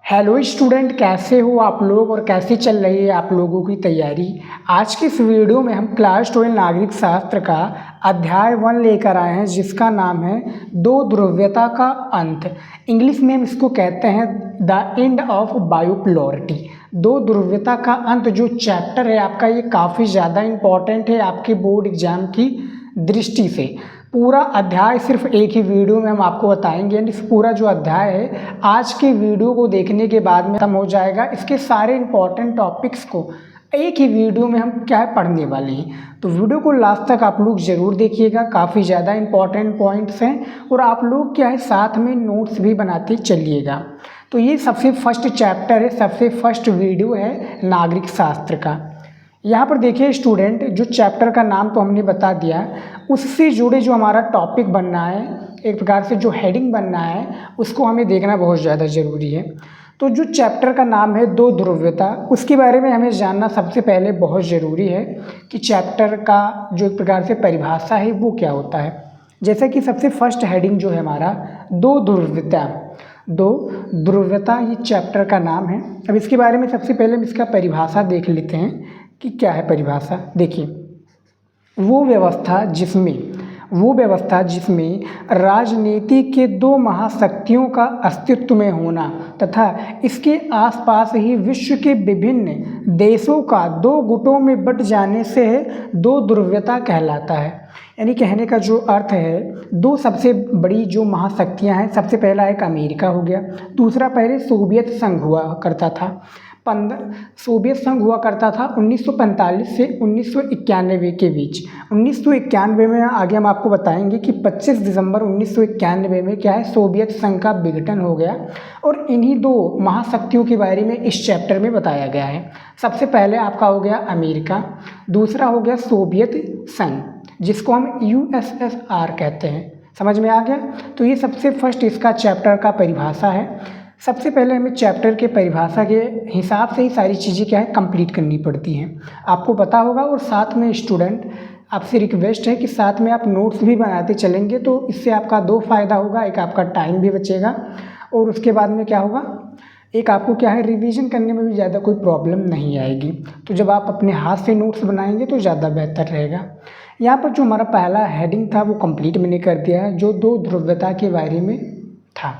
Hello student, कैसे हो आप लोग और कैसे चल रही है आप लोगों की तैयारी। आज के इस वीडियो में हम क्लास 12 नागरिक शास्त्र का अध्याय 1 लेकर आए हैं, जिसका नाम है दो ध्रुव्यता का अंत। इंग्लिश में हम इसको कहते हैं द एंड ऑफ बायोपोलैरिटी। दो ध्रुव्यता का अंत जो चैप्टर है आपका, ये काफ़ी ज़्यादा इम्पॉर्टेंट है आपके बोर्ड एग्जाम की दृष्टि से। पूरा अध्याय सिर्फ एक ही वीडियो में हम आपको बताएंगे, यानी पूरा जो अध्याय है आज के वीडियो को देखने के बाद में खत्म हो जाएगा। इसके सारे इंपॉर्टेंट टॉपिक्स को एक ही वीडियो में हम क्या है पढ़ने वाले हैं। तो वीडियो को लास्ट तक आप लोग ज़रूर देखिएगा, काफ़ी ज़्यादा इंपॉर्टेंट पॉइंट्स हैं और आप लोग क्या है साथ में नोट्स भी बनाते चलिएगा। तो ये सबसे फर्स्ट चैप्टर है, सबसे फर्स्ट वीडियो है नागरिक शास्त्र का। यहाँ पर देखिए स्टूडेंट, जो चैप्टर का नाम तो हमने बता दिया, उससे जुड़े जो हमारा टॉपिक बनना है, एक प्रकार से जो हेडिंग बनना है, उसको हमें देखना बहुत ज़्यादा ज़रूरी है। तो जो चैप्टर का नाम है दो ध्रुव्यता, उसके बारे में हमें जानना सबसे पहले बहुत ज़रूरी है कि चैप्टर का जो एक प्रकार से परिभाषा है वो क्या होता है। जैसे कि सबसे फर्स्ट हेडिंग जो है हमारा दो ध्रुव्यता, दो ध्रुव्यता ये चैप्टर का नाम है। अब इसके बारे में सबसे पहले हम इसका परिभाषा देख लेते हैं कि क्या है परिभाषा। देखिए, वो व्यवस्था जिसमें राजनीति के दो महाशक्तियों का अस्तित्व में होना तथा इसके आसपास ही विश्व के विभिन्न देशों का दो गुटों में बंट जाने से दो ध्रुव्यता कहलाता है। यानी कहने का जो अर्थ है, दो सबसे बड़ी जो महाशक्तियां हैं, सबसे पहला एक अमेरिका हो गया, दूसरा पहले सोवियत संघ हुआ करता था। सोवियत संघ हुआ करता था 1945 से 1991 के बीच। 1991 में आगे हम आपको बताएंगे कि 25 दिसंबर 1991 में क्या है सोवियत संघ का विघटन हो गया और इन्हीं दो महाशक्तियों के बारे में इस चैप्टर में बताया गया है। सबसे पहले आपका हो गया अमेरिका, दूसरा हो गया सोवियत संघ, जिसको हम USSR कहते हैं। समझ में आ गया। तो ये सबसे फर्स्ट इसका चैप्टर का परिभाषा है। सबसे पहले हमें चैप्टर के परिभाषा के हिसाब से ही सारी चीज़ें क्या है कंप्लीट करनी पड़ती हैं, आपको पता होगा। और साथ में स्टूडेंट आपसे रिक्वेस्ट है कि साथ में आप नोट्स भी बनाते चलेंगे, तो इससे आपका दो फ़ायदा होगा। एक आपका टाइम भी बचेगा और उसके बाद में क्या होगा, एक आपको क्या है रिवीजन करने में भी ज़्यादा कोई प्रॉब्लम नहीं आएगी। तो जब आप अपने हाथ से नोट्स बनाएंगे तो ध्यादा बेहतर रहेगा। यहाँ पर जो हमारा पहला हेडिंग था वो कंप्लीट मैंने कर दिया है, जो दो ध्रुव्यता के बारे में था।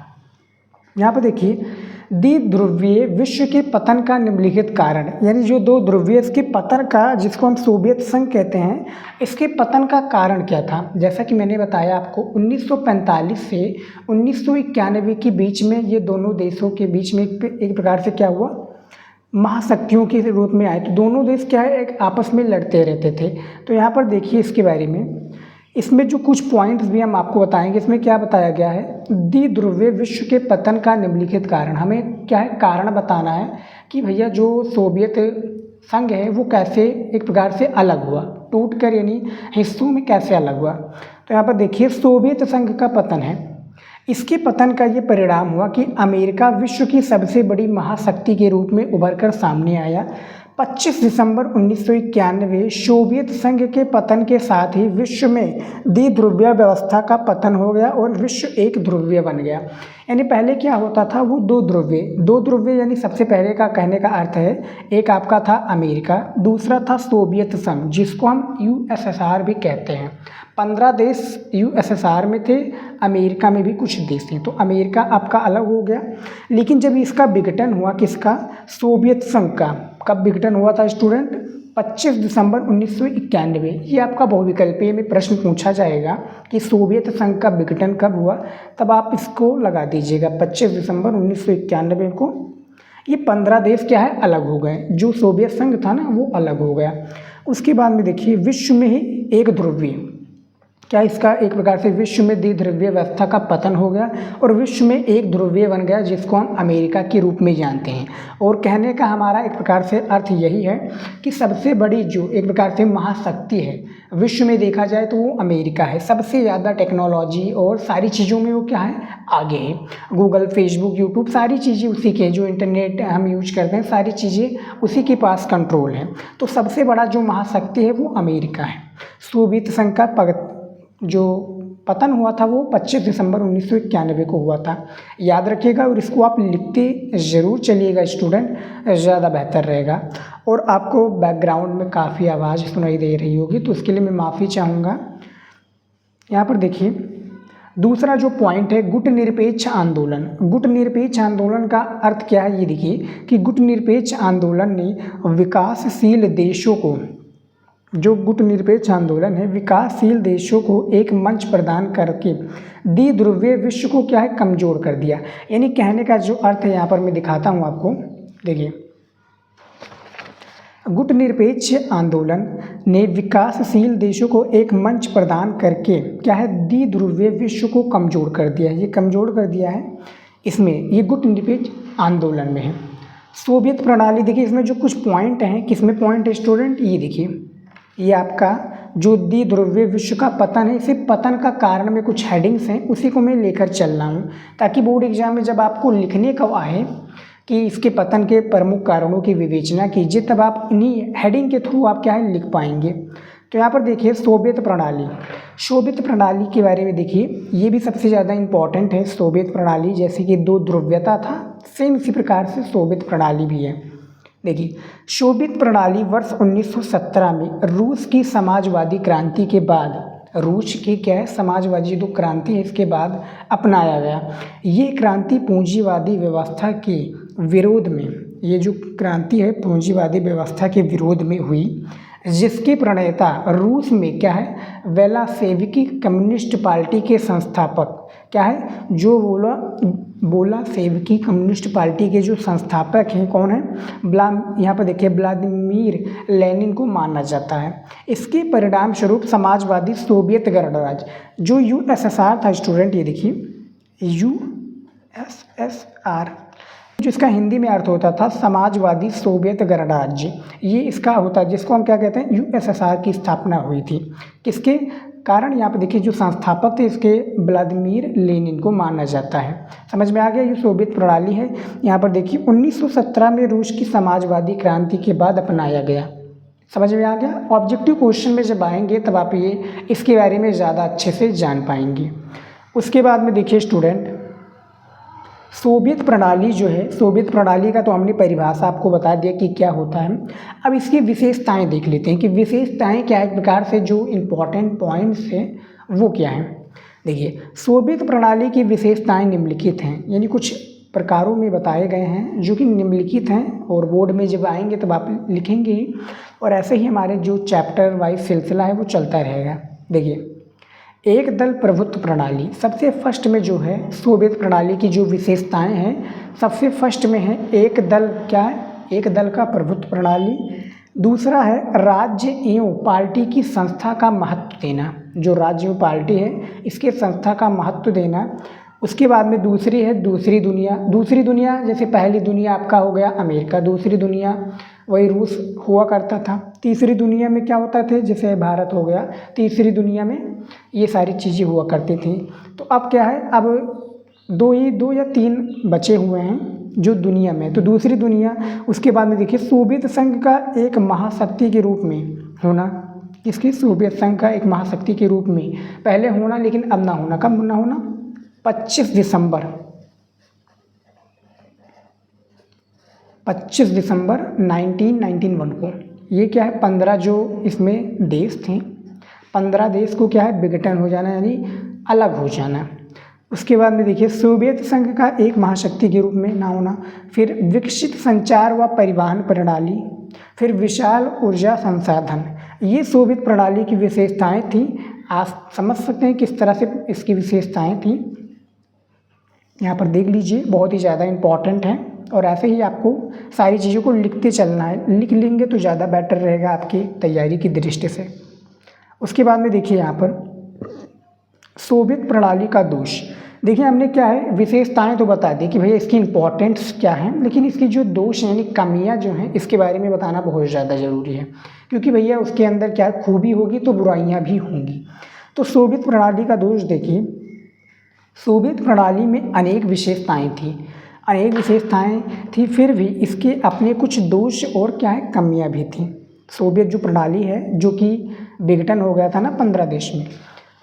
यहाँ पर देखिए, द्विध्रुवीय विश्व के पतन का निम्नलिखित कारण, यानी जो दो ध्रुवीय इसके पतन का, जिसको हम सोवियत संघ कहते हैं, इसके पतन का कारण क्या था। जैसा कि मैंने बताया आपको 1945 से 1991 के बीच में ये दोनों देशों के बीच में एक प्रकार से क्या हुआ, महाशक्तियों के रूप में आए। तो दोनों देश क्या है एक आपस में लड़ते रहते थे। तो यहाँ पर देखिए इसके बारे में, इसमें जो कुछ पॉइंट्स भी हम आपको बताएंगे। इसमें क्या बताया गया है, द्विध्रुवीय विश्व के पतन का निम्नलिखित कारण। हमें क्या है कारण बताना है कि भैया जो सोवियत संघ है वो कैसे एक प्रकार से अलग हुआ, टूट कर, यानी हिस्सों में कैसे अलग हुआ। तो यहाँ पर देखिए सोवियत संघ का पतन है, इसके पतन का ये परिणाम हुआ कि अमेरिका विश्व की सबसे बड़ी महाशक्ति के रूप में उभर कर सामने आया। 25 दिसंबर 1991 सोवियत संघ के पतन के साथ ही विश्व में द्विध्रुवीय व्यवस्था का पतन हो गया और विश्व एक ध्रुवीय बन गया। यानी पहले क्या होता था, वो दो ध्रुवीय, यानी सबसे पहले का कहने का अर्थ है, एक आपका था अमेरिका, दूसरा था सोवियत संघ, जिसको हम USSR भी कहते हैं। 15 देश USSR में थे, अमेरिका में भी कुछ देश थे। तो अमेरिका आपका अलग हो गया। लेकिन जब इसका विघटन हुआ, किसका, सोवियत संघ का, कब विघटन हुआ था स्टूडेंट, 25 दिसंबर 1991। ये आपका बहुविकल्पीय में प्रश्न पूछा जाएगा कि सोवियत संघ का विघटन कब हुआ, तब आप इसको लगा दीजिएगा 25 दिसंबर 1991 को। ये 15 देश क्या है अलग हो गए, जो सोवियत संघ था ना वो अलग हो गया। उसके बाद में देखिए विश्व में ही एक ध्रुवीय, क्या इसका एक प्रकार से विश्व में द्विध्रुवीय व्यवस्था का पतन हो गया और विश्व में एक ध्रुवीय बन गया, जिसको हम अमेरिका के रूप में जानते हैं। और कहने का हमारा एक प्रकार से अर्थ यही है कि सबसे बड़ी जो एक प्रकार से महाशक्ति है विश्व में देखा जाए तो वो अमेरिका है। सबसे ज़्यादा टेक्नोलॉजी और सारी चीज़ों में वो क्या है आगे है। गूगल, फेसबुक, यूट्यूब सारी चीज़ें उसी के, जो इंटरनेट हम यूज करते हैं सारी चीज़ें उसी के पास कंट्रोल है। तो सबसे बड़ा जो महाशक्ति है वो अमेरिका है। सोवियत संघ का जो पतन हुआ था वो 25 दिसंबर 1991 को हुआ था। याद रखिएगा और इसको आप लिखते ज़रूर चलिएगा स्टूडेंट, ज़्यादा बेहतर रहेगा। और आपको बैकग्राउंड में काफ़ी आवाज़ सुनाई दे रही होगी तो उसके लिए मैं माफ़ी चाहूँगा। यहाँ पर देखिए दूसरा जो पॉइंट है गुट निरपेक्ष आंदोलन। गुट निरपेक्ष आंदोलन का अर्थ क्या है ये देखिए कि गुट निरपेक्ष आंदोलन ने विकासशील देशों को, जो गुट निरपेक्ष आंदोलन है विकासशील देशों को एक मंच प्रदान करके द्विध्रुवीय विश्व को क्या है कमज़ोर कर दिया। यानी कहने का जो अर्थ है यहाँ पर मैं दिखाता हूँ आपको, देखिए गुट निरपेक्ष आंदोलन ने विकासशील देशों को एक मंच प्रदान करके क्या है द्विध्रुवीय विश्व को कमज़ोर कर दिया है। ये कमज़ोर कर दिया है इसमें, ये गुट निरपेक्ष आंदोलन में है। सोवियत प्रणाली देखिए इसमें जो कुछ पॉइंट हैं, किसमें पॉइंट है स्टूडेंट, ये देखिए ये आपका जो द्विध्रुवीय विश्व का पतन है, इसे पतन का कारण में कुछ हेडिंग्स हैं उसी को मैं लेकर चल रहा हूँ ताकि बोर्ड एग्जाम में जब आपको लिखने का आए कि इसके पतन के प्रमुख कारणों की विवेचना कीजिए तब आप इन्हीं हेडिंग के थ्रू आप क्या है लिख पाएंगे। तो यहाँ पर देखिए सोवियत प्रणाली, सोवियत प्रणाली के बारे में देखिए ये भी सबसे ज़्यादा इम्पॉर्टेंट है। सोवियत प्रणाली जैसे कि दो ध्रुव्यता था, सेम इसी प्रकार से सोवियत प्रणाली भी है। देखिए सोवियत प्रणाली वर्ष 1917 में रूस की समाजवादी क्रांति के बाद, रूस की क्या है समाजवादी जो क्रांति है इसके बाद अपनाया गया। ये क्रांति पूंजीवादी व्यवस्था के विरोध में, ये जो क्रांति है पूंजीवादी व्यवस्था के विरोध में हुई, जिसके प्रणेता रूस में क्या है वेलासेविकी कम्युनिस्ट पार्टी के संस्थापक क्या है जो बोलासेविकी कम्युनिस्ट पार्टी के जो संस्थापक हैं कौन है, यहाँ पर देखिए व्लादिमीर लेनिन को माना जाता है। इसके परिणाम स्वरूप समाजवादी सोवियत गणराज्य जो यूएसएसआर था स्टूडेंट, ये देखिए यूएसएसआर जो इसका हिंदी में अर्थ होता था समाजवादी सोवियत गणराज्य, ये इसका होता है जिसको हम क्या कहते हैं यूएसएसआर की स्थापना हुई थी। किसके कारण, यहाँ पे देखिए जो संस्थापक थे इसके व्लादिमीर लेनिन को माना जाता है। समझ में आ गया, ये सोवियत प्रणाली है। यहाँ पर देखिए 1917 में रूस की समाजवादी क्रांति के बाद अपनाया गया। समझ में आ गया। ऑब्जेक्टिव क्वेश्चन में जब आएंगे तब आप ये इसके बारे में ज़्यादा अच्छे से जान पाएंगे। उसके बाद में देखिए स्टूडेंट सोवियत प्रणाली जो है, सोवियत प्रणाली का तो हमने परिभाषा आपको बता दिया कि क्या होता है। अब इसकी विशेषताएं देख लेते हैं कि विशेषताएं क्या एक प्रकार से जो इम्पोर्टेंट पॉइंट्स हैं वो क्या हैं। देखिए सोवियत प्रणाली की विशेषताएं निम्नलिखित हैं, यानी कुछ प्रकारों में बताए गए हैं जो कि निम्नलिखित हैं और बोर्ड में जब आएंगे तब आप लिखेंगे ही, और ऐसे ही हमारे जो चैप्टर वाइज सिलसिला है वो चलता रहेगा। देखिए एक दल प्रभुत्व प्रणाली, सबसे फर्स्ट में जो है सोवियत प्रणाली की जो विशेषताएं हैं सबसे फर्स्ट में है एक दल, क्या है एक दल का प्रभुत्व प्रणाली। दूसरा है राज्य एवं पार्टी की संस्था का महत्व देना, जो राज्य एवं पार्टी है इसके संस्था का महत्व देना। उसके बाद में दूसरी है दूसरी दुनिया। दूसरी दुनिया जैसे पहली दुनिया आपका हो गया अमेरिका, दूसरी दुनिया वही रूस हुआ करता था। तीसरी दुनिया में क्या होता थे, जैसे भारत हो गया, तीसरी दुनिया में ये सारी चीज़ें हुआ करती थी। तो अब क्या है, अब दो या तीन बचे हुए हैं जो दुनिया में। तो दूसरी दुनिया, उसके बाद में देखिए सोवियत संघ का एक महाशक्ति के रूप में होना, इसके सोवियत संघ का एक महाशक्ति के रूप में पहले होना लेकिन अब ना होना। कब ना होना, 25 दिसंबर 1991 को। ये क्या है 15 जो इसमें देश थे, 15 देश को क्या है विघटन हो जाना यानी अलग हो जाना। उसके बाद में देखिए सोवियत संघ का एक महाशक्ति के रूप में ना होना, फिर विकसित संचार व परिवहन प्रणाली, फिर विशाल ऊर्जा संसाधन। ये सोवियत प्रणाली की विशेषताएं थी। आप समझ सकते हैं किस तरह से इसकी विशेषताएं थी। यहाँ पर देख लीजिए, बहुत ही ज़्यादा इम्पॉर्टेंट है और ऐसे ही आपको सारी चीज़ों को लिखते चलना है। लिख लेंगे तो ज़्यादा बेटर रहेगा आपकी तैयारी की दृष्टि से। उसके बाद में देखिए यहाँ पर सोवियत प्रणाली का दोष। देखिए हमने क्या है विशेषताएं तो बता दी कि भैया इसकी इम्पोर्टेंस क्या है, लेकिन इसकी जो दोष यानी कमियां जो हैं इसके बारे में बताना बहुत ज़्यादा ज़रूरी है, क्योंकि भैया उसके अंदर क्या खूबी होगी तो बुराइयां भी होंगी। तो सोवियत प्रणाली का दोष देखिए, सोवियत प्रणाली में अनेक विशेषताएँ थी, फिर भी इसके अपने कुछ दोष और क्या है कमियाँ भी थी। सोवियत जो प्रणाली है जो कि विघटन हो गया था ना 15 देश में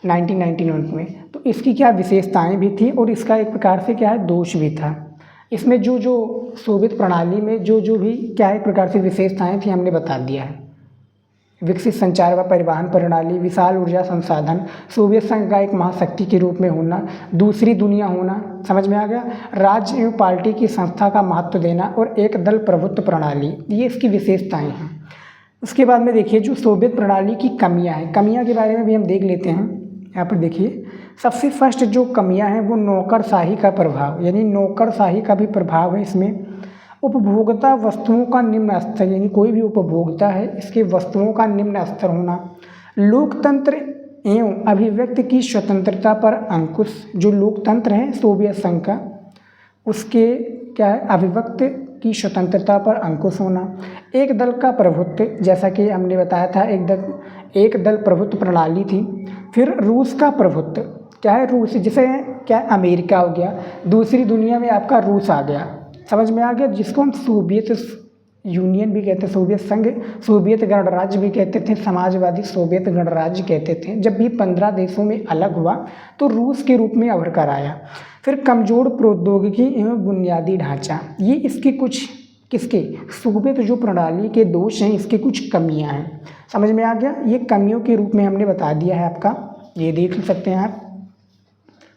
1991 में, इसकी क्या विशेषताएं भी थी और इसका एक प्रकार से क्या है दोष भी था। इसमें जो जो सोवियत प्रणाली में जो जो भी क्या एक प्रकार से विशेषताएं थी हमने बता दिया है। विकसित संचार व परिवहन प्रणाली, विशाल ऊर्जा संसाधन, सोवियत संघ का एक महाशक्ति के रूप में होना, दूसरी दुनिया होना, समझ में आ गया, राज्य एवं पार्टी की संस्था का महत्व देना और एक दल प्रभुत्व प्रणाली, ये इसकी विशेषताएं हैं। उसके बाद में देखिए जो सोवियत प्रणाली की कमियां हैं, कमियां के बारे में भी हम देख लेते हैं। यहाँ पर देखिए सबसे फर्स्ट जो कमियां हैं वो नौकरशाही का प्रभाव, यानी नौकरशाही का भी प्रभाव है इसमें। उपभोक्ता वस्तुओं का निम्न स्तर, यानी कोई भी उपभोक्ता है इसके वस्तुओं का निम्न स्तर होना। लोकतंत्र एवं अभिव्यक्ति की स्वतंत्रता पर अंकुश, जो लोकतंत्र है सोवियत संघ का, उसके क्या है अभिव्यक्ति की स्वतंत्रता पर अंकुश होना। एक दल का प्रभुत्व, जैसा कि हमने बताया था एक दल प्रभुत्व प्रणाली थी। फिर रूस का प्रभुत्व, क्या है रूस, जिसे क्या अमेरिका हो गया, दूसरी दुनिया में आपका रूस आ गया, समझ में आ गया, जिसको हम सोवियत यूनियन भी कहते हैं, सोवियत संघ, सोवियत गणराज्य भी कहते थे, समाजवादी सोवियत गणराज्य कहते थे। जब भी 15 देशों में अलग हुआ तो रूस के रूप में उभर कर आया। फिर कमजोर प्रौद्योगिकी एवं बुनियादी ढांचा, ये इसके कुछ किसके सोवियत जो प्रणाली के दोष हैं, इसके कुछ कमियां हैं, समझ में आ गया। ये कमियों के रूप में हमने बता दिया है आपका, ये देख सकते हैं आप।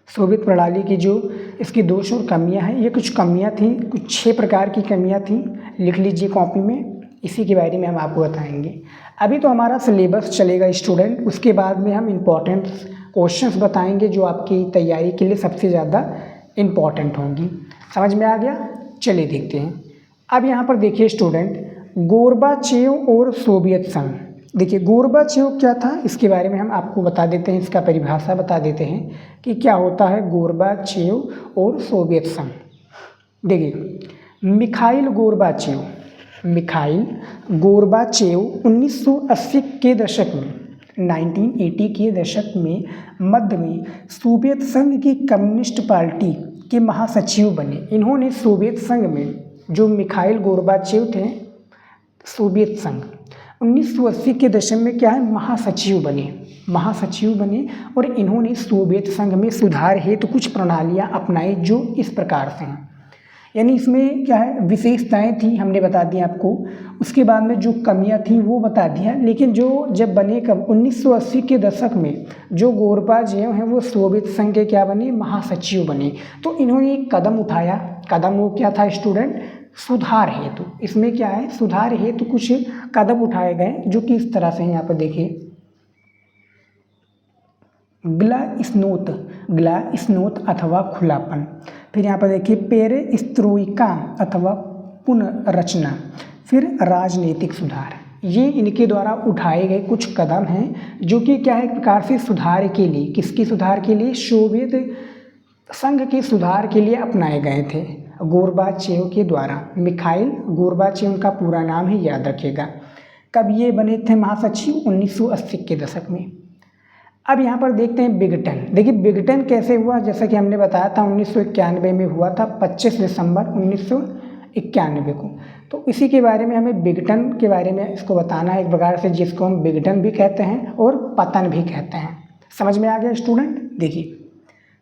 सोवियत प्रणाली की जो इसकी दोष और कमियां हैं, ये कुछ कमियां थी, कुछ 6 प्रकार की कमियां थी, लिख लीजिए कॉपी में, इसी के बारे में हम आपको बताएंगे। अभी तो हमारा सिलेबस चलेगा स्टूडेंट, उसके बाद में हम इम्पॉर्टेंट क्वेश्चंस बताएंगे जो आपकी तैयारी के लिए सबसे ज़्यादा इम्पॉर्टेंट होंगी, समझ में आ गया। चलिए देखते हैं। अब यहाँ पर देखिए स्टूडेंट, गोर्बाचेव और सोवियत संघ। देखिए गोर्बाचेव क्या था, इसके बारे में हम आपको बता देते हैं, इसका परिभाषा बता देते हैं कि क्या होता है गोर्बाचेव और सोवियत संघ। देखिए मिखाइल गोर्बाचेव 1980 के दशक में, 1980 के दशक में मध्य में सोवियत संघ की कम्युनिस्ट पार्टी के महासचिव बने। इन्होंने सोवियत संघ में, जो मिखाइल गोर्बाचेव थे, सोवियत संघ 1980 के दशक में क्या है महासचिव बने और इन्होंने सोवियत संघ में सुधार हेतु कुछ प्रणालियां अपनाई जो इस प्रकार से हैं। यानी इसमें क्या है विशेषताएं थी, हमने बता दी आपको। उसके बाद में जो कमियां थी वो बता दिया। लेकिन जो जब बने कब 1980 के दशक में जो गोर्बाचेव हैं वो सोवियत संघ के क्या बने महासचिव बने। तो इन्होंने एक कदम उठाया, कदम वो क्या था स्टूडेंट, सुधार हेतु। इसमें क्या है सुधार हेतु कुछ कदम उठाए गए जो कि इस तरह से यहाँ पर देखिए, ग्लास्नोत अथवा खुलापन। फिर यहाँ पर देखिए पेरेस्ट्रोइका अथवा पुनर्रचना। फिर राजनीतिक सुधार। ये इनके द्वारा उठाए गए कुछ कदम हैं जो कि क्या है एक प्रकार से सुधार के लिए, किसकी सुधार के लिए, सोवियत संघ के सुधार के लिए अपनाए गए थे गोर्बाचेव के द्वारा। मिखाइल गोर्बाचेव उनका पूरा नाम है, याद रखिएगा। कब ये बने थे महासचिव, 1980 के दशक में। अब यहाँ पर देखते हैं विघटन। देखिए विघटन कैसे हुआ, जैसा कि हमने बताया था 1991 में हुआ था, 25 दिसंबर 1991 को। तो इसी के बारे में हमें विघटन के बारे में इसको बताना है एक प्रकार से, जिसको हम विघटन भी कहते हैं और पतन भी कहते हैं। समझ में आ गया स्टूडेंट। देखिए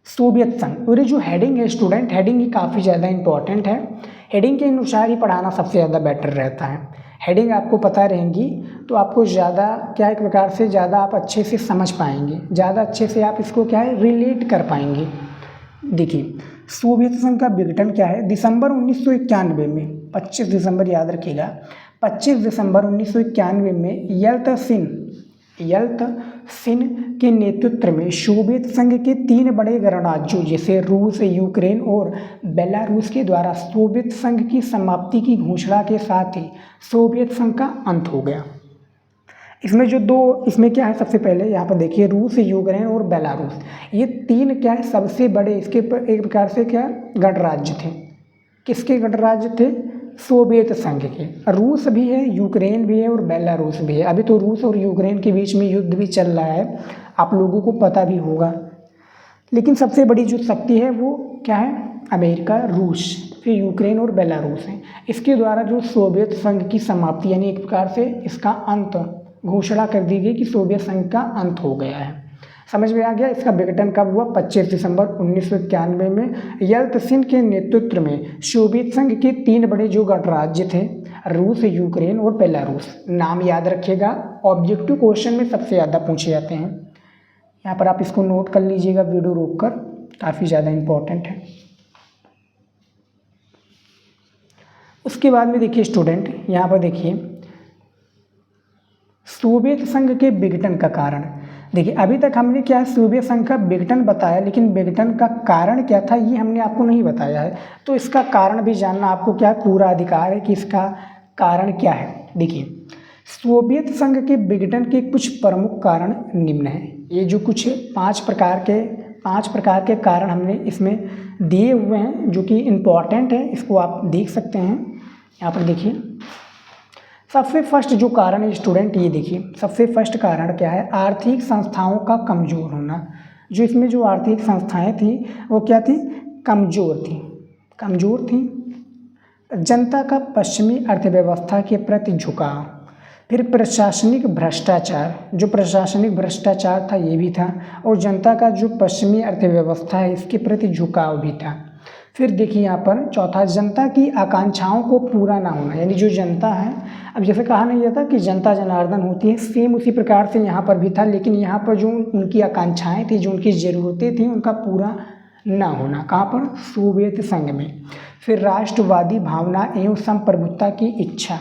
सोवियत संघ, और ये जो हेडिंग है स्टूडेंट, हेडिंग ही काफ़ी ज़्यादा इंपॉर्टेंट है। हेडिंग के अनुसार ही पढ़ाना सबसे ज़्यादा बेटर रहता है। हेडिंग आपको पता रहेंगी तो आपको ज़्यादा क्या एक प्रकार से ज़्यादा आप अच्छे से समझ पाएंगे, ज़्यादा अच्छे से आप इसको क्या है रिलेट कर पाएंगे। देखिए सोवियत संघ का विघटन क्या है, दिसंबर 1991 में, 25 दिसंबर याद रखिएगा, 25 दिसंबर 1991 में यल्तसिन के नेतृत्व में सोवियत संघ के 3 बड़े गणराज्यों जैसे रूस, यूक्रेन और बेलारूस के द्वारा सोवियत संघ की समाप्ति की घोषणा के साथ ही सोवियत संघ का अंत हो गया। इसमें क्या है, सबसे पहले यहाँ पर देखिए रूस, यूक्रेन और बेलारूस, ये 3 क्या है सबसे बड़े इसके एक प्रकार से क्या गणराज्य थे। किसके गणराज्य थे, सोवियत संघ के। रूस भी है, यूक्रेन भी है और बेलारूस भी है। अभी तो रूस और यूक्रेन के बीच में युद्ध भी चल रहा है, आप लोगों को पता भी होगा। लेकिन सबसे बड़ी जो शक्ति है वो क्या है, अमेरिका, रूस, फिर यूक्रेन और बेलारूस है। इसके द्वारा जो सोवियत संघ की समाप्ति यानी एक प्रकार से इसका अंत घोषणा कर दी गई कि सोवियत संघ का अंत हो गया है। समझ में आ गया। इसका विघटन कब हुआ? 25 दिसंबर 1991 में येल्तसिन के नेतृत्व में सोवियत संघ के 3 बड़े जो गणराज्य थे, रूस, यूक्रेन और बेलारूस। नाम याद रखिएगा, ऑब्जेक्टिव क्वेश्चन में सबसे ज़्यादा पूछे जाते हैं। यहाँ पर आप इसको नोट कर लीजिएगा वीडियो रोककर, काफ़ी ज़्यादा इम्पोर्टेंट है। उसके बाद में देखिए स्टूडेंट, यहाँ पर देखिए सोवियत संघ के विघटन का कारण। देखिए अभी तक हमने क्या है, सोवियत संघ का विघटन बताया, लेकिन विघटन का कारण क्या था ये हमने आपको नहीं बताया है। तो इसका कारण भी जानना आपको क्या है, पूरा अधिकार है कि इसका कारण क्या है। देखिए सोवियत संघ के विघटन के कुछ प्रमुख कारण निम्न हैं। ये जो कुछ 5 प्रकार के कारण हमने इसमें दिए हुए हैं जो कि इम्पॉर्टेंट है, इसको आप देख सकते हैं। यहाँ पर देखिए सबसे फर्स्ट जो कारण है स्टूडेंट, ये देखिए सबसे फर्स्ट कारण क्या है, आर्थिक संस्थाओं का कमज़ोर होना। जो इसमें जो आर्थिक संस्थाएं थी वो क्या थी, कमज़ोर थी। जनता का पश्चिमी अर्थव्यवस्था के प्रति झुकाव, फिर प्रशासनिक भ्रष्टाचार, जो प्रशासनिक भ्रष्टाचार था ये भी था, और जनता का जो पश्चिमी अर्थव्यवस्था है इसके प्रति झुकाव भी था। फिर देखिए यहाँ पर चौथा, जनता की आकांक्षाओं को पूरा ना होना, यानी जो जनता है, अब जैसे कहा नहीं जाता कि जनता जनार्दन होती है, सेम उसी प्रकार से यहाँ पर भी था। लेकिन यहाँ पर जो उनकी आकांक्षाएं थी, जो उनकी ज़रूरतें थी, उनका पूरा ना होना, कहाँ पर, सोवियत संघ में। फिर राष्ट्रवादी भावना एवं संप्रभुता की इच्छा।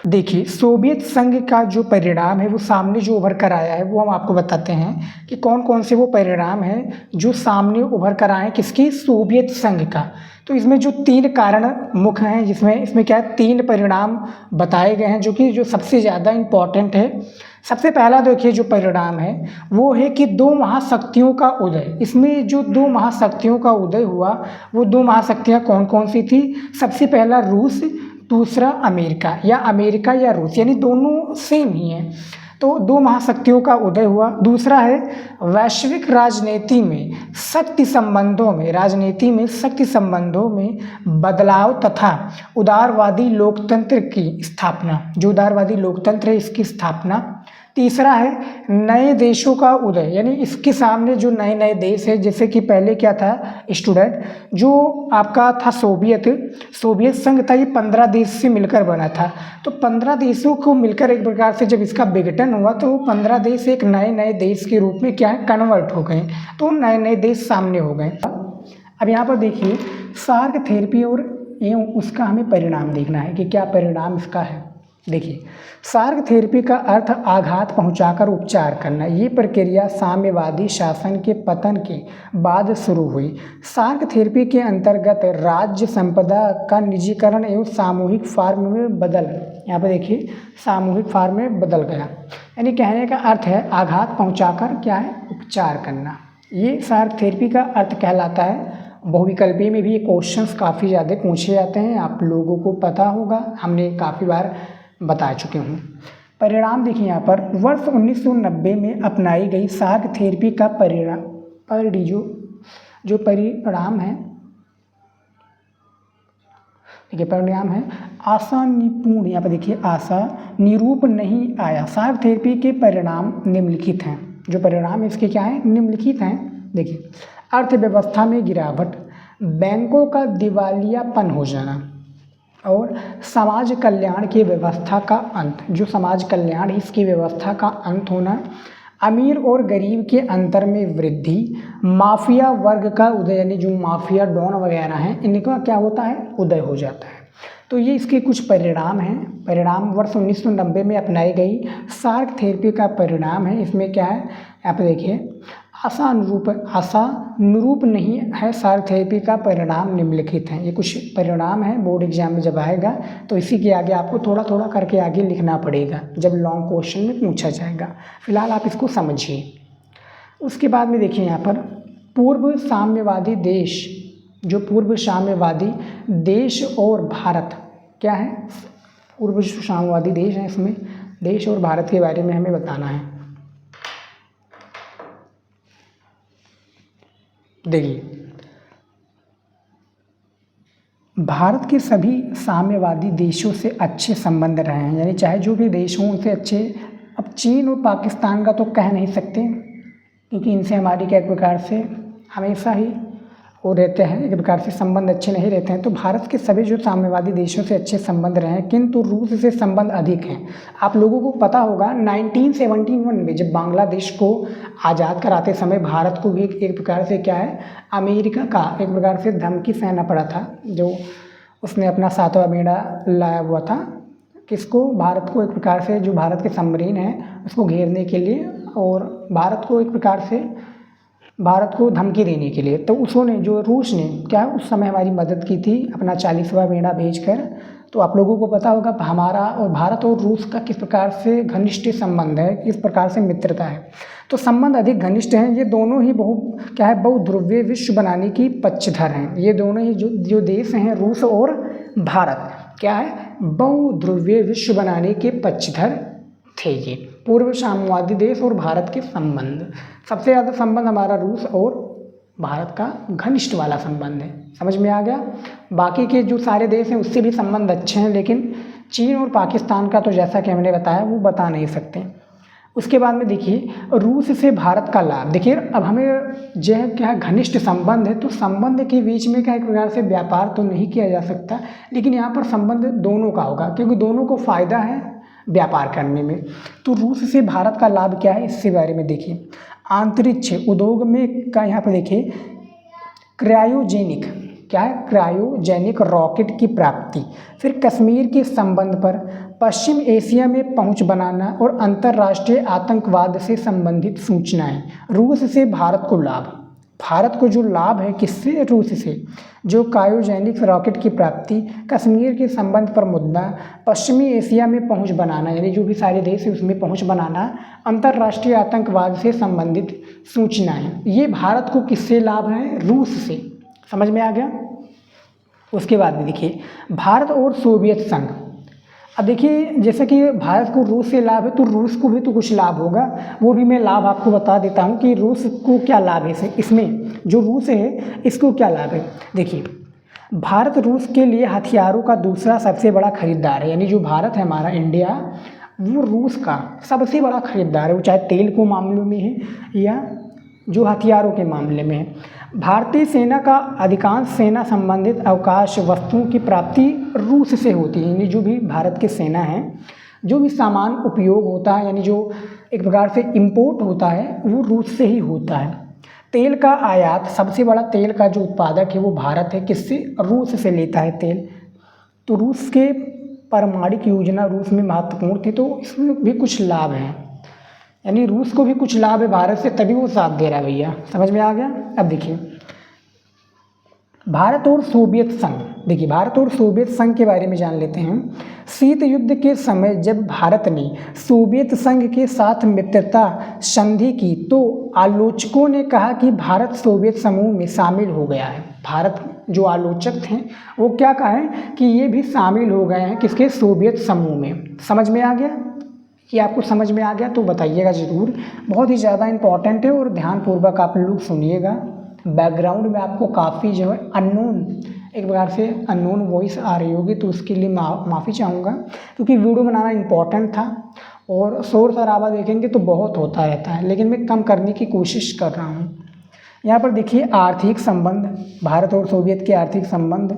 देखिए सोवियत संघ का जो परिणाम है वो सामने जो उभर कर आया है वो हम आपको बताते हैं कि कौन कौन से वो परिणाम हैं जो सामने उभर कर आए हैं, किसकी, सोवियत संघ का। तो इसमें जो 3 कारण मुख्य हैं, जिसमें इसमें क्या है, 3 परिणाम बताए गए हैं जो सबसे ज़्यादा इम्पॉर्टेंट है। सबसे पहला देखिए जो परिणाम है वो है कि 2 महाशक्तियों का उदय। इसमें जो 2 महाशक्तियों का उदय हुआ वो 2 महाशक्तियाँ कौन कौन सी थी? सबसे पहला रूस, दूसरा अमेरिका, या अमेरिका या रूस, यानी दोनों सेम ही हैं। तो 2 महाशक्तियों का उदय हुआ। दूसरा है वैश्विक राजनीति में शक्ति संबंधों में बदलाव तथा उदारवादी लोकतंत्र की स्थापना। जो उदारवादी लोकतंत्र है इसकी स्थापना। तीसरा है नए देशों का उदय, यानी इसके सामने जो नए नए देश है, जैसे कि पहले क्या था स्टूडेंट, जो आपका था सोवियत संघ था, ये 15 देश से मिलकर बना था। तो 15 देशों को मिलकर एक प्रकार से जब इसका विघटन हुआ तो वो 15 देश एक नए नए देश के रूप में क्या है, कन्वर्ट हो गए। तो नए नए देश सामने हो गए। अब यहाँ पर देखिए सार्क थेरेपी और एवं उसका हमें परिणाम देखना है कि क्या परिणाम इसका है। देखिए सार्क थेरेपी का अर्थ आघात पहुंचाकर उपचार करना। ये प्रक्रिया साम्यवादी शासन के पतन के बाद शुरू हुई। सार्क थेरेपी के अंतर्गत राज्य संपदा का निजीकरण एवं सामूहिक फार्म में बदल, यहाँ पर देखिए सामूहिक फार्म में बदल गया। यानी कहने का अर्थ है आघात पहुंचाकर क्या है, उपचार करना। ये सार्क थेरेपी का अर्थ कहलाता है। बहुविकल्पी में भी ये क्वेश्चंस काफ़ी ज़्यादा पूछे जाते हैं, आप लोगों को पता होगा, हमने काफ़ी बार बता चुके हूँ। परिणाम देखिए यहाँ पर वर्ष 1990 में अपनाई गई सार्क थेरेपी का परिणाम है, देखिए परिणाम है आशा निपूर्ण, यहाँ पर देखिए आशा निरूप नहीं आया। सार्क थेरेपी के परिणाम निम्नलिखित हैं। जो परिणाम इसके क्या हैं, निम्नलिखित हैं। देखिए अर्थव्यवस्था में गिरावट, बैंकों का दिवालियापन हो जाना और समाज कल्याण की व्यवस्था का अंत। जो समाज कल्याण इसकी व्यवस्था का अंत होना, अमीर और गरीब के अंतर में वृद्धि, माफिया वर्ग का उदय, यानी जो माफिया डॉन वगैरह हैं इनका क्या होता है, उदय हो जाता है। तो ये इसके कुछ परिणाम हैं। परिणाम वर्ष 1990 में अपनाई गई सार्क थेरेपी का परिणाम है। इसमें क्या है, यहाँ पे देखिए आशा अनुरूप नहीं है। सार्क थेरेपी का परिणाम निम्नलिखित हैं। ये कुछ परिणाम है, बोर्ड एग्जाम में जब आएगा तो इसी के आगे आपको थोड़ा थोड़ा करके आगे लिखना पड़ेगा जब लॉन्ग क्वेश्चन में पूछा जाएगा। फिलहाल आप इसको समझिए। उसके बाद में देखिए यहाँ पर पूर्व साम्यवादी देश, जो पूर्व साम्यवादी देश और भारत क्या है, पूर्व साम्यवादी देश है, इसमें देश और भारत के बारे में हमें बताना है। देखिए भारत के सभी साम्यवादी देशों से अच्छे संबंध रहे हैं, यानी चाहे जो भी देश हों उनसे अच्छे। अब चीन और पाकिस्तान का तो कह नहीं सकते क्योंकि इनसे हमारी क्या एक प्रकार से हमेशा ही वो रहते हैं, एक प्रकार से संबंध अच्छे नहीं रहते हैं। तो भारत के सभी जो साम्यवादी देशों से अच्छे संबंध रहे हैं, किंतु रूस से संबंध अधिक हैं। आप लोगों को पता होगा 1971 में जब बांग्लादेश को आज़ाद कराते समय भारत को भी एक प्रकार से क्या है, अमेरिका का एक प्रकार से धमकी सहना पड़ा था, जो उसने अपना 7वां बेड़ा लाया हुआ था, किसको, भारत को एक प्रकार से, जो भारत के सबमरीन हैं उसको घेरने के लिए और भारत को एक प्रकार से भारत को धमकी देने के लिए। तो उसने, जो रूस ने क्या उस समय हमारी मदद की थी अपना 40वां बेड़ा भेजकर। तो आप लोगों को पता होगा हमारा और भारत और रूस का किस प्रकार से घनिष्ठ संबंध है, किस प्रकार से मित्रता है। तो संबंध अधिक घनिष्ठ हैं। ये दोनों ही बहुध्रुवीय विश्व बनाने की पक्षधर हैं। ये दोनों ही जो देश हैं, रूस और भारत, क्या है, बहुध्रुवीय विश्व बनाने के पक्षधर थे। ये पूर्व साम्यवादी देश और भारत के संबंध, सबसे ज़्यादा संबंध हमारा रूस और भारत का घनिष्ठ वाला संबंध है। समझ में आ गया। बाकी के जो सारे देश हैं उससे भी संबंध अच्छे हैं, लेकिन चीन और पाकिस्तान का तो जैसा कि हमने बताया वो बता नहीं सकते। उसके बाद में देखिए रूस से भारत का लाभ। देखिए अब हमें जो है क्या घनिष्ठ संबंध है, तो संबंध के बीच में क्या एक प्रकार से व्यापार तो नहीं किया जा सकता, लेकिन यहाँ पर संबंध दोनों का होगा, क्योंकि दोनों को फ़ायदा है व्यापार करने में। तो रूस से भारत का लाभ क्या है, इसके बारे में देखिए। अंतरिक्ष उद्योग में का यहाँ पर देखिए क्रायोजेनिक, क्या है, क्रायोजेनिक रॉकेट की प्राप्ति, फिर कश्मीर के संबंध पर, पश्चिम एशिया में पहुंच बनाना और अंतर्राष्ट्रीय आतंकवाद से संबंधित सूचनाएं। रूस से भारत को लाभ, भारत को जो लाभ है किससे, रूस से, जो क्रायोजेनिक रॉकेट की प्राप्ति, कश्मीर के संबंध पर मुद्दा, पश्चिमी एशिया में पहुंच बनाना, यानी जो भी सारे देश है उसमें पहुंच बनाना, अंतर्राष्ट्रीय आतंकवाद से संबंधित सूचनाएं। ये भारत को किससे लाभ है, रूस से। समझ में आ गया। उसके बाद में देखिए भारत और सोवियत संघ। अब देखिए जैसे कि भारत को रूस से लाभ है, तो रूस को भी तो कुछ लाभ होगा, वो भी मैं लाभ आपको बता देता हूँ कि रूस को क्या लाभ है। इसमें जो रूस है इसको क्या लाभ है। देखिए भारत रूस के लिए हथियारों का दूसरा सबसे बड़ा खरीदार है, यानी जो भारत है हमारा इंडिया, वो रूस का सबसे बड़ा खरीदार है, वो चाहे तेल के मामलों में है या जो हथियारों के मामले में है। भारतीय सेना का अधिकांश सेना संबंधित अवकाश वस्तुओं की प्राप्ति रूस से होती है, यानी जो भी भारत के सेना है, जो भी सामान उपयोग होता है, यानी जो एक प्रकार से इंपोर्ट होता है, वो रूस से ही होता है। तेल का आयात, सबसे बड़ा तेल का जो उत्पादक है वो भारत है, किससे, रूस से लेता है तेल। तो रूस के परमाणु योजना रूस में महत्वपूर्ण थी, तो इसमें भी कुछ लाभ हैं, यानी रूस को भी कुछ लाभ है भारत से, तभी वो साथ दे रहा है भैया। समझ में आ गया। अब देखिए भारत और सोवियत संघ। देखिए भारत और सोवियत संघ के बारे में जान लेते हैं। शीत युद्ध के समय जब भारत ने सोवियत संघ के साथ मित्रता संधि की, तो आलोचकों ने कहा कि भारत सोवियत समूह में शामिल हो गया है। भारत जो आलोचक थे वो क्या कहें कि ये भी शामिल हो गए हैं किसके, सोवियत समूह में। समझ में आ गया। कि आपको समझ में आ गया तो बताइएगा ज़रूर, बहुत ही ज़्यादा इम्पॉर्टेंट है और ध्यानपूर्वक आप लोग सुनिएगा। बैकग्राउंड में आपको काफ़ी जो है अननोन, एक प्रकार से अननोन वॉइस आ रही होगी, तो उसके लिए माफ़ी चाहूँगा, क्योंकि वीडियो बनाना इम्पॉर्टेंट था और शोर शराबा देखेंगे तो बहुत होता रहता है, लेकिन मैं कम करने की कोशिश कर रहा हूँ। यहाँ पर देखिए आर्थिक संबंध, भारत और सोवियत के आर्थिक संबंध,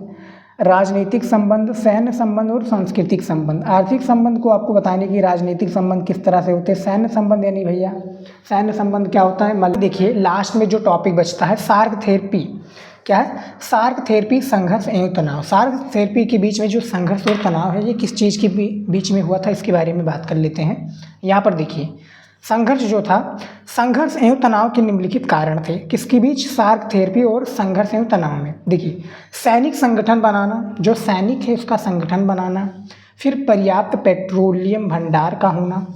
राजनीतिक संबंध, सैन्य संबंध और सांस्कृतिक संबंध। आर्थिक संबंध को आपको बताने की राजनीतिक संबंध किस तरह से होते हैं, सैन्य संबंध यानी भैया सैन्य संबंध क्या होता है। मतलब देखिए लास्ट में जो टॉपिक बचता है सार्क थेरेपी, क्या है, सार्क थेरेपी, संघर्ष एवं तनाव। सार्क थेरेपी के बीच में जो संघर्ष और तनाव है ये किस चीज़ के बीच में हुआ था, इसके बारे में बात कर लेते हैं। यहाँ पर देखिए संघर्ष जो था, संघर्ष एवं तनाव के निम्नलिखित कारण थे किसके बीच, सार्क थेरेपी और संघर्ष एवं तनाव में। देखिए सैनिक संगठन बनाना, जो सैनिक है उसका संगठन बनाना, फिर पर्याप्त पेट्रोलियम भंडार का होना,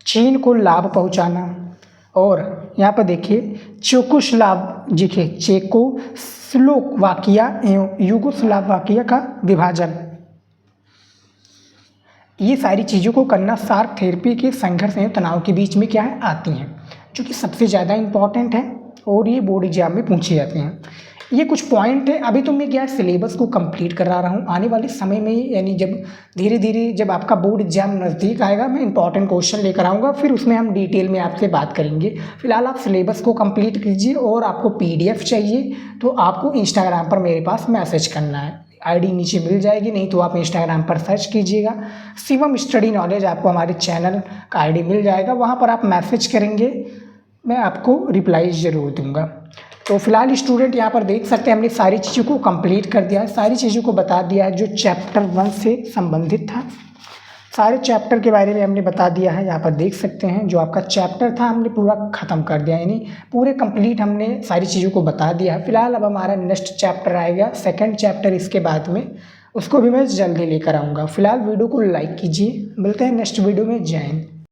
चीन को लाभ पहुंचाना, और यहाँ पर देखिए चेकोस्लोवाकिया एवं यूगोस्लाविया का विभाजन। ये सारी चीज़ों को करना सार्क थेरेपी के संघर्ष एवं तनाव के बीच में क्या है आती हैं, जो कि सबसे ज़्यादा इम्पॉर्टेंट है और ये बोर्ड एग्जाम में पूछी जाती हैं। ये कुछ पॉइंट है। अभी तो मैं क्या सिलेबस को कंप्लीट करा रहा हूँ, आने वाले समय में यानी जब धीरे धीरे जब आपका बोर्ड एग्जाम नज़दीक आएगा मैं इंपॉर्टेंट क्वेश्चन लेकर आऊँगा, फिर उसमें हम डिटेल में आपसे बात करेंगे। फिलहाल आप सिलेबस को कंप्लीट कीजिए और आपको PDF चाहिए तो आपको इंस्टाग्राम पर मेरे पास मैसेज करना है, ID नीचे मिल जाएगी, नहीं तो आप इंस्टाग्राम पर सर्च कीजिएगा शिवम स्टडी नॉलेज, आपको हमारे चैनल का ID मिल जाएगा, वहाँ पर आप मैसेज करेंगे, मैं आपको रिप्लाई ज़रूर दूंगा। तो फिलहाल स्टूडेंट यहाँ पर देख सकते हैं हमने सारी चीज़ों को कंप्लीट कर दिया है, सारी चीज़ों को बता दिया है जो चैप्टर 1 से संबंधित था। सारे चैप्टर के बारे में हमने बता दिया है, यहाँ पर देख सकते हैं जो आपका चैप्टर था हमने पूरा ख़त्म कर दिया, यानी पूरे कंप्लीट हमने सारी चीज़ों को बता दिया है। फिलहाल अब हमारा नेक्स्ट चैप्टर आएगा, सेकंड चैप्टर इसके बाद में, उसको भी मैं जल्दी लेकर आऊँगा। फिलहाल वीडियो को लाइक कीजिए, मिलते हैं नेक्स्ट वीडियो में। जय हिंद।